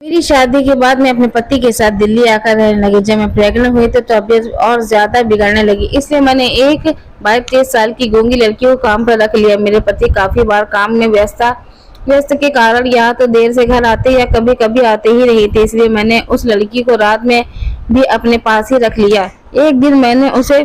मेरी शादी के बाद मैं अपने पति के साथ दिल्ली आकर रहने लगी। जब मैं प्रेग्नेंट हुई तो तबीयत और ज्यादा बिगड़ने लगी। इसलिए मैंने एक 22-23 साल की गूंगी लड़की को काम पर रख लिया। मेरे पति काफी बार काम में व्यस्त के कारण या तो देर से घर आते या कभी कभी आते ही नहीं थे। इसलिए मैंने उस लड़की को रात में भी अपने पास ही रख लिया। एक दिन मैंने उसे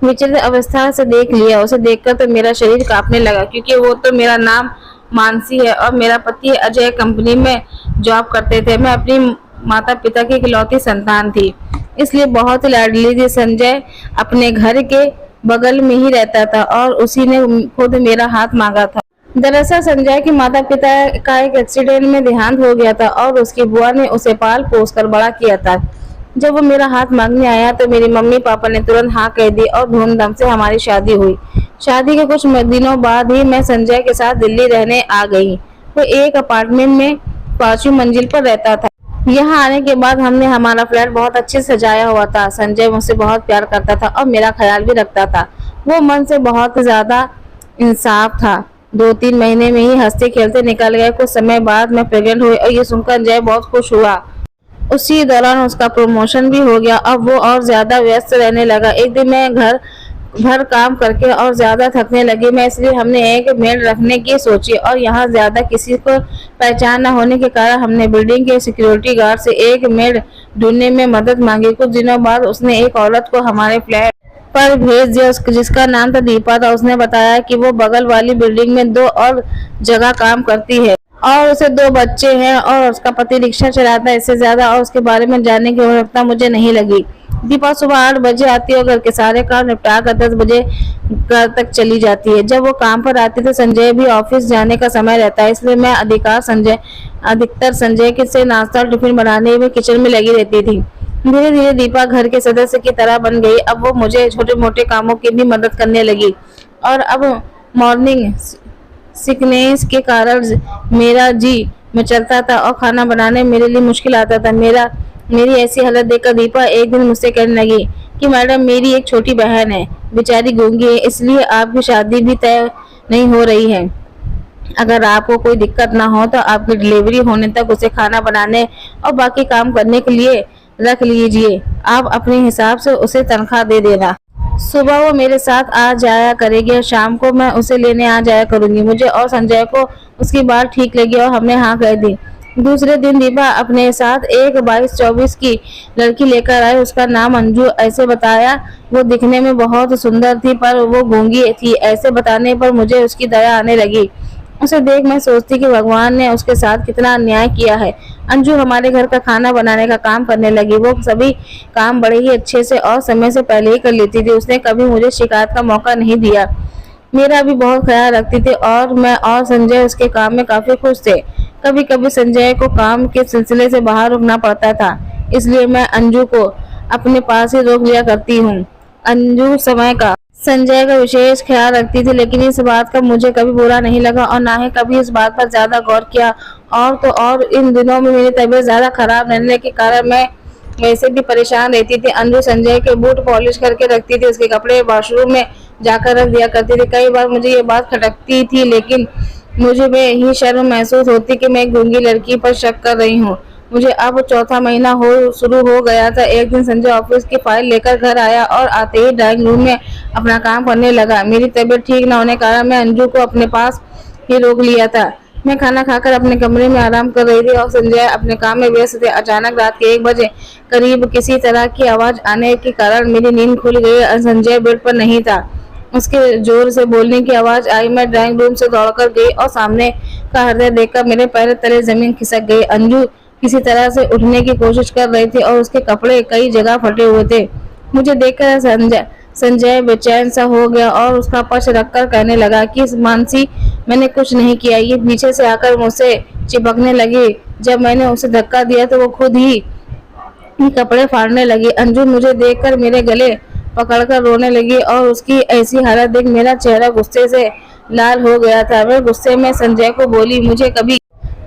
विचित्र अवस्था से देख लिया। उसे देखकर तो मेरा शरीर कांपने लगा, क्योंकि वो तो मेरा नाम मानसी है और मेरा पति अजय कंपनी में जॉब करते थे। मैं अपनी माता पिता की इकलौती संतान थी, इसलिए बहुत लाडली थी। संजय अपने घर के बगल में ही रहता था और उसी ने खुद मेरा हाथ मांगा था। दरअसल संजय के माता पिता का एक एक्सीडेंट में देहांत हो गया था और उसकी बुआ ने उसे पाल पोस कर बड़ा किया था। जब वो मेरा हाथ मांगने आया तो मेरी मम्मी पापा ने तुरंत हाँ कह दी और धूमधाम से हमारी शादी हुई। शादी के कुछ दिनों बाद ही मैं संजय के साथ दिल्ली रहने आ गई। वो एक अपार्टमेंट में 5वीं मंजिल पर रहता था। यहाँ आने के बाद हमने हमारा फ्लैट बहुत अच्छे से सजाया हुआ था। संजय मुझसे बहुत प्यार करता था और मेरा ख्याल भी रखता था। वो मन से बहुत ज्यादा इंसाफ था। 2-3 महीने में ही हंसते खेलते निकल गए। कुछ समय बाद मैं प्रेग्नेंट हुई और ये सुनकर संजय बहुत खुश हुआ। उसी दौरान उसका प्रमोशन भी हो गया। अब वो और ज्यादा व्यस्त रहने लगा। एक दिन मैं घर भर काम करके और ज्यादा थकने लगी। मैं इसलिए हमने एक मेड रखने की सोची और यहाँ ज्यादा किसी को पहचान न होने के कारण हमने बिल्डिंग के सिक्योरिटी गार्ड से एक मेड ढूंढने में मदद मांगी। कुछ दिनों बाद उसने एक औरत को हमारे फ्लैट पर भेज दिया, जिसका नाम था दीपा था। उसने बताया कि वो बगल वाली बिल्डिंग में 2 और जगह काम करती है और उसे 2 बच्चे हैं और उसका पति रिक्शा चलाता है। इससे ज्यादा और उसके बारे में जानने की आवश्यकता मुझे नहीं लगी। दीपा सुबह 8 बजे आती है और घर के सारे काम निपटा कर 10 बजे घर तक चली जाती है। जब वो काम पर आती तो संजय भी ऑफिस जाने का समय रहता है, इसलिए मैं अधिकतर संजय के से नाश्ता और टिफिन बनाने में किचन में लगी रहती थी। धीरे धीरे दीपा घर के सदस्य की तरह बन गई। अब वो मुझे छोटे मोटे कामों की भी मदद करने लगी और अब मॉर्निंग सिकनेस के कारण मेरा जी मचलता था और खाना बनाने मेरे लिए मुश्किल आता था। मेरी ऐसी हालत देखकर दीपा एक दिन मुझसे कहने लगी कि मैडम, मेरी एक छोटी बहन है, बेचारी गूंगी है, इसलिए आपकी शादी भी तय नहीं हो रही है। अगर आपको कोई दिक्कत ना हो तो आपकी डिलीवरी होने तक उसे खाना बनाने और बाकी काम करने के लिए रख लीजिए। आप अपने हिसाब से उसे तनख्वाह दे देना। सुबह वो मेरे साथ आ जाया करेगी और शाम को मैं उसे लेने आ जाया करूंगी। मुझे और संजय को उसकी बात ठीक लगी और हमने हाँ कह दी। दूसरे दिन दीपा अपने साथ एक 22-24 की लड़की लेकर आए। उसका नाम अंजू ऐसे बताया। वो दिखने में बहुत सुंदर थी पर वो गूंगी थी। ऐसे बताने पर मुझे उसकी दया आने लगी। उसे देख मैं सोचती कि भगवान ने उसके साथ कितना अन्याय किया है। अंजू हमारे घर का खाना बनाने का काम करने लगी। वो सभी काम बड़े ही अच्छे से और समय से पहले ही कर लेती थी। उसने कभी मुझे शिकायत का मौका नहीं दिया। मेरा भी बहुत ख्याल रखती थी और मैं और संजय उसके काम में काफी खुश थे। कभी कभी संजय को काम के सिलसिले से बाहर रुकना पड़ता था, इसलिए मैं अंजू को अपने पास ही रोक लिया करती हूँ। अंजू समय का संजय का विशेष ख्याल रखती थी, लेकिन इस बात का मुझे कभी बुरा नहीं लगा और ना ही कभी इस बात पर ज्यादा गौर किया। और तो और इन दिनों में मेरी तबीयत ज्यादा खराब रहने के कारण मैं वैसे भी परेशान रहती थी। अंजू संजय के बूट पॉलिश करके रखती थी, उसके कपड़े वॉशरूम में जाकर रख दिया करती थी। कई बार मुझे ये बात खटकती थी, लेकिन मुझे में ही शर्म महसूस होती कि मैं एक गूंगी लड़की पर शक कर रही हूँ। मुझे अब 4था महीना शुरू हो गया था। एक दिन संजय ऑफिस की फाइल लेकर घर आया और आते ही ड्राइंग रूम में अपना काम करने लगा। मेरी तबीयत ठीक न होने के कारण मैं अंजू को अपने पास ही रोक लिया था। मैं खाना खाकर अपने कमरे में आराम कर रही थी और संजय अपने काम में व्यस्त थे। अचानक रात के 1 बजे करीब किसी तरह की आवाज आने के कारण मेरी नींद खुल गई और संजय बेड पर नहीं था। उसके जोर से बोलने की आवाज आई। मैं ड्राइंग रूम से दौड़कर गई और सामने का हृदय देखकर मेरे पैर तले जमीन खिसक गई। अंजू किसी तरह से उठने की कोशिश कर रही थी और उसके कपड़े कई जगह फटे हुए थे। मुझे देखकर संजय बेचैन सा हो गया और उसका पक्ष रखकर कहने लगा कि मानसी, मैंने कुछ नहीं किया। ये पीछे से आकर मुझसे चिपकने लगी। जब मैंने उसे धक्का दिया तो वो खुद ही कपड़े फाड़ने लगी। अंजू मुझे देखकर मेरे गले पकड़कर रोने लगी और उसकी ऐसी हालत देख मेरा चेहरा गुस्से से लाल हो गया था। मैं गुस्से में संजय को बोली, मुझे कभी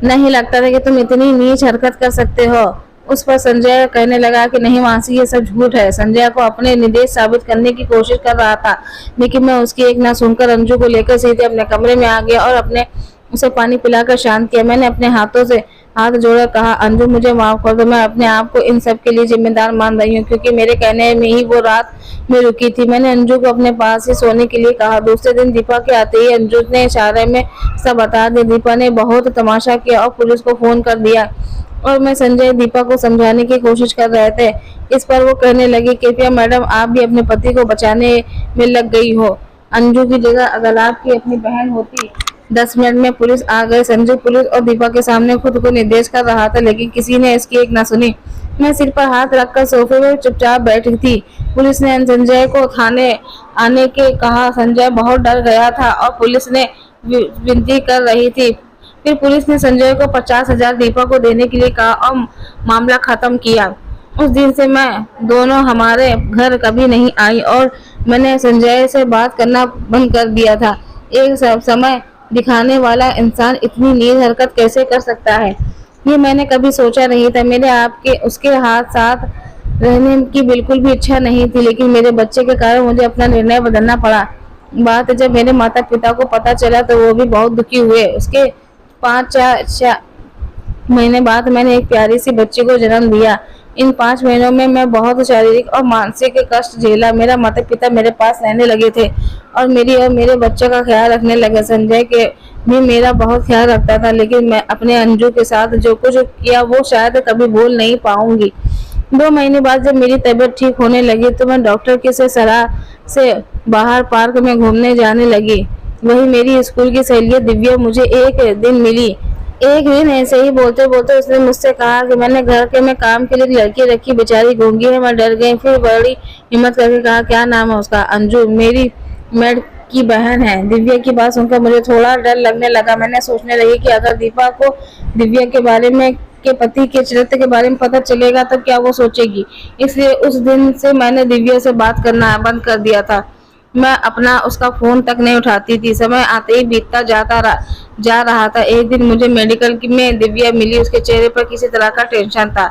नहीं लगता था कि तुम इतनी नीच हरकत कर सकते हो। उस पर संजय कहने लगा कि नहीं मानसी, ये सब झूठ है। संजय को अपने निर्दोष साबित करने की कोशिश कर रहा था, लेकिन मैं उसकी एक ना सुनकर अंजू को लेकर सीधे अपने कमरे में आ गया और अपने उसे पानी पिलाकर शांत किया। मैंने अपने हाथों से हाथ जोड़कर कहा, अंजू मुझे माफ कर दो, मैं अपने आप को इन सब के लिए जिम्मेदार मान रही हूँ क्योंकि मेरे कहने में ही वो रात में रुकी थी। मैंने अंजू को अपने पास ही सोने के लिए कहा। दूसरे दिन दीपा के आते ही अंजू ने इशारे में सब बता दिया। दीपा ने बहुत तमाशा किया और पुलिस को फोन कर दिया और मैं संजय दीपा को समझाने की कोशिश कर रहे थे। इस पर वो कहने लगी, कृपया मैडम आप भी अपने पति को बचाने में लग गई हो। अंजू की जगह अगर आपकी अपनी बहन होती। 10 मिनट में पुलिस आ गई। संजय पुलिस और दीपा के सामने खुद को निर्देश कर रहा था लेकिन किसी ने इसकी एक न सुनी। मैं सिर पर हाथ रखकर सोफे में चुपचाप बैठी थी। पुलिस ने संजय को थाने आने के कहा। संजय बहुत डर गया था और पुलिस ने विनती कर रही थी। फिर पुलिस ने संजय को 50,000 दीपा को देने के लिए कहा और मामला खत्म किया। उस दिन से मैं दोनों हमारे घर कभी नहीं आई और मैंने संजय से बात करना बंद कर दिया था। एक समय दिखाने वाला इंसान इतनी नीच हरकत कैसे कर सकता है, ये मैंने कभी सोचा नहीं था। मेरे आपके उसके हाथ साथ रहने की बिल्कुल भी इच्छा नहीं थी लेकिन मेरे बच्चे के कारण मुझे अपना निर्णय बदलना पड़ा। बात जब मेरे माता पिता को पता चला तो वो भी बहुत दुखी हुए। उसके 5-4 महीने बाद मैंने एक प्यारी सी बच्ची को जन्म दिया। इन 5 महीनों में मैं बहुत शारीरिक और मानसिक कष्ट झेला। मेरा माता पिता मेरे पास रहने लगे थे और मेरे बच्चे का ख्याल रखने लगे। संजय के भी मेरा बहुत ख्याल रखता था लेकिन मैं अपने अंजू के साथ जो कुछ किया वो शायद कभी भूल नहीं पाऊंगी। 2 महीने बाद जब मेरी तबीयत ठीक होने लगी तो मैं डॉक्टर की सलाह से बाहर पार्क में घूमने जाने लगी। वही मेरी स्कूल की सहेली दिव्या मुझे एक दिन मिली। एक दिन ऐसे ही बोलते बोलते उसने मुझसे कहा कि मैंने घर के में काम के लिए एक लड़की रखी, बेचारी गूंगी है। मैं डर गई। फिर बड़ी हिम्मत करके कहा, क्या नाम है उसका? अंजू, मेरी मेड की बहन है। दिव्या की बात सुनकर मुझे थोड़ा डर लगने लगा। मैंने सोचने लगी कि अगर दीपा को दिव्या के बारे में के पति के चरित्र के बारे में पता चलेगा तब क्या वो सोचेगी। इसलिए उस दिन से मैंने दिव्या से बात करना बंद कर दिया था। मैं अपना उसका फोन तक नहीं उठाती थी। समय आते ही बीतता जा रहा था। एक दिन मुझे मेडिकल में दिव्या मिली। उसके चेहरे पर किसी तरह का टेंशन था।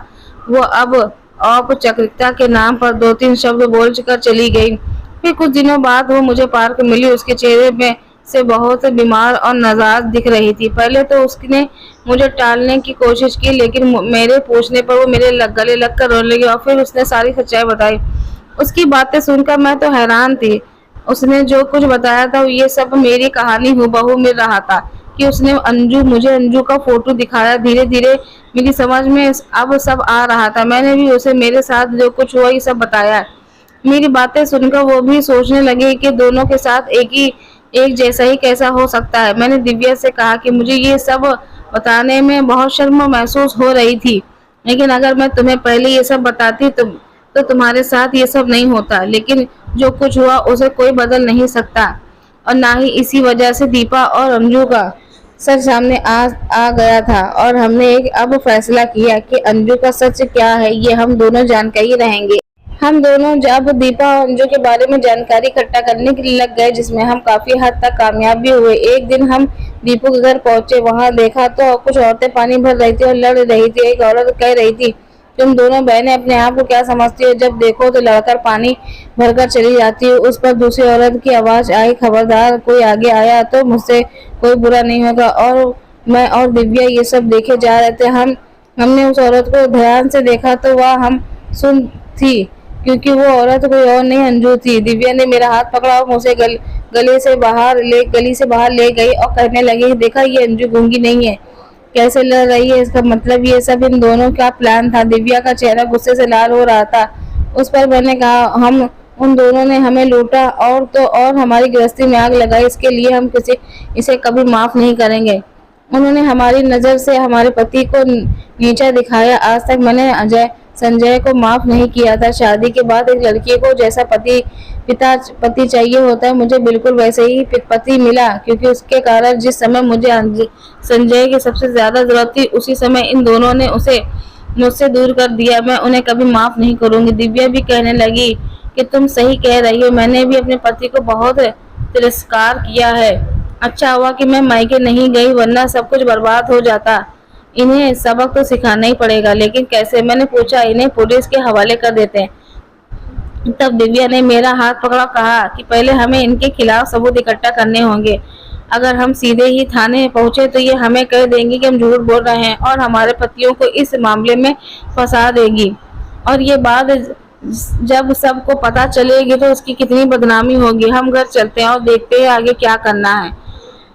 वो अब औपचारिकता के नाम पर 2-3 शब्द बोल कर चली गई। फिर कुछ दिनों बाद वो मुझे पार्क मिली। उसके चेहरे में से बहुत बीमार और नाराज दिख रही थी। पहले तो उसने मुझे टालने की कोशिश की लेकिन मेरे पूछने पर वो मेरे गले लगकर रोने लगी और फिर उसने सारी सच्चाई बताई। उसकी बातें सुनकर मैं तो हैरान थी। उसने जो कुछ बताया था ये सब मेरी कहानी हूबहू मिल रहा था कि उसने मुझे अंजू का फोटो दिखाया। धीरे धीरे मेरी समझ में अब सब आ रहा था। मैंने भी उसे मेरे साथ जो कुछ हुआ ये सब बताया। मेरी बातें सुनकर वो भी सोचने लगे कि दोनों के साथ एक जैसा ही कैसा हो सकता है। मैंने दिव्या से कहा कि मुझे ये सब बताने में बहुत शर्म महसूस हो रही थी लेकिन अगर मैं तुम्हें पहले ये सब बताती तो तुम्हारे साथ ये सब नहीं होता। लेकिन जो कुछ हुआ उसे कोई बदल नहीं सकता और ना ही इसी वजह से दीपा और अंजू का सच सामने आ गया था और हमने एक अब फैसला किया कि अंजू का सच क्या है ये हम दोनों जानकर ही रहेंगे। हम दोनों जब दीपा और अंजू के बारे में जानकारी इकट्ठा करने के लिए लग गए जिसमें हम काफी हद तक कामयाब भी हुए। एक दिन हम दीपू के घर पहुंचे। वहां देखा तो कुछ औरतें पानी भर रही थी और लड़ रही थी। एक औरत कह रही थी, तुम दोनों बहनें अपने आप को क्या समझती हो? जब देखो तो लड़कर पानी भरकर चली जाती हो। उस पर दूसरी औरत की आवाज आई, खबरदार कोई आगे आया तो मुझसे कोई बुरा नहीं होगा। और मैं और दिव्या ये सब देखे जा रहे थे। हमने उस औरत को ध्यान से देखा तो वह हम सुन थी क्योंकि वो औरत कोई और नहीं अंजू थी। दिव्या ने मेरा हाथ पकड़ा और मुझे गली से बाहर ले गई और कहने लगी, देखा ये अंजू गूंगी नहीं है, कैसे लड़ रही है। इसका मतलब ये सब इन दोनों का प्लान था। दिव्या का चेहरा गुस्से से लाल हो रहा था। उस पर मैंने कहा, हम उन दोनों ने हमें लूटा और तो और हमारी गृहस्थी में आग लगाई। इसके लिए हम इसे कभी माफ नहीं करेंगे। उन्होंने हमारी नजर से हमारे पति को नीचा दिखाया। आज तक मैंने संजय को माफ नहीं किया था। शादी के बाद एक लड़की को जैसा पति चाहिए होता है मुझे बिल्कुल वैसे ही पति मिला क्योंकि उसके कारण जिस समय मुझे संजय की सबसे ज्यादा जरूरत थी उसी समय इन दोनों ने उसे मुझसे दूर कर दिया। मैं उन्हें कभी माफ नहीं करूंगी। दिव्या भी कहने लगी कि तुम सही कह रही हो, मैंने भी अपने पति को बहुत तिरस्कार किया है। अच्छा हुआ कि मैं मायके नहीं गई वरना सब कुछ बर्बाद हो जाता। इन्हें सबक तो सिखाना ही पड़ेगा लेकिन कैसे? मैंने पूछा। इन्हें पुलिस के हवाले कर देते हैं। तब दिव्या ने मेरा हाथ पकड़ा, कहा कि पहले हमें इनके खिलाफ सबूत इकट्ठा करने होंगे अगर हम सीधे ही थाने पहुंचे तो ये हमें कह देंगी कि हम झूठ बोल रहे हैं और हमारे पतियों को इस मामले में फंसा देगी, और ये बात जब सबको पता चलेगी तो उसकी कितनी बदनामी होगी। हम घर चलते हैं और देखते हैं आगे क्या करना है।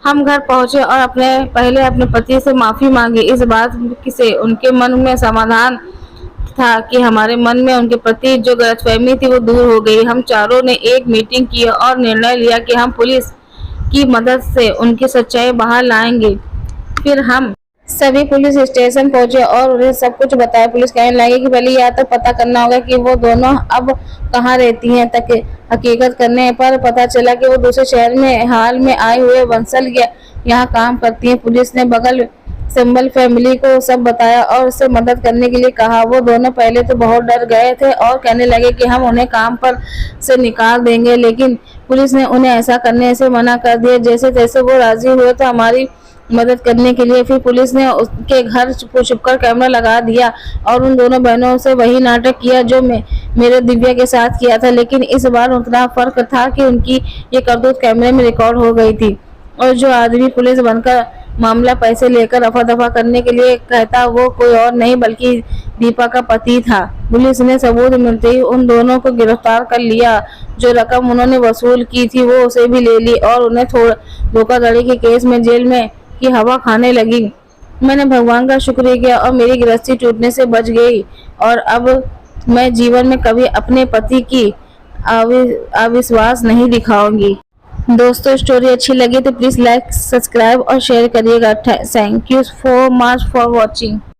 हम घर पहुंचे और पहले अपने पति से माफ़ी मांगी। इस बात से उनके मन में समाधान था कि हमारे मन में उनके प्रति जो गलतफहमी थी वो दूर हो गई। हम चारों ने एक मीटिंग की और निर्णय लिया कि हम पुलिस की मदद से उनकी सच्चाई बाहर लाएंगे। फिर हम सभी पुलिस स्टेशन पहुंचे और उन्हें सब कुछ बताया। पुलिस कहने लगी कि पहले यह तो पता करना होगा कि वो दोनों अब कहाँ रहती हैं। तक हकीकत करने पर पता चला कि वो दूसरे शहर में हाल में आए हुए वंसल यहाँ काम करती हैं। पुलिस ने बगल सिंबल फैमिली को सब बताया और उससे मदद करने के लिए कहा। वो दोनों पहले तो बहुत डर गए थे और कहने लगे कि हम उन्हें काम पर से निकाल देंगे, लेकिन पुलिस ने उन्हें ऐसा करने से मना कर दिया। जैसे तैसे वो राजी हुए तो हमारी मदद करने के लिए फिर पुलिस ने उसके घर छुपकर कैमरा लगा दिया और उन दोनों बहनों से वही नाटक किया जो मेरे दिव्या के साथ किया था, लेकिन इस बार उतना फर्क था कि उनकी ये करतूत कैमरे में रिकॉर्ड हो गई थी। और जो आदमी पुलिस बनकर मामला पैसे लेकर रफा दफा करने के लिए कहता वो कोई और नहीं बल्कि दीपा का पति था। पुलिस ने सबूत मिलते ही उन दोनों को गिरफ्तार कर लिया। जो रकम उन्होंने वसूल की थी वो उसे भी ले ली और उन्हें धोखाधड़ी के केस में जेल में की हवा खाने लगी। मैंने भगवान का शुक्र किया और मेरी गृहस्थी टूटने से बच गई और अब मैं जीवन में कभी अपने पति की अविश्वास नहीं दिखाऊंगी। दोस्तों, स्टोरी अच्छी लगी तो प्लीज़ लाइक, सब्सक्राइब और शेयर करिएगा। Thank you so much for watching.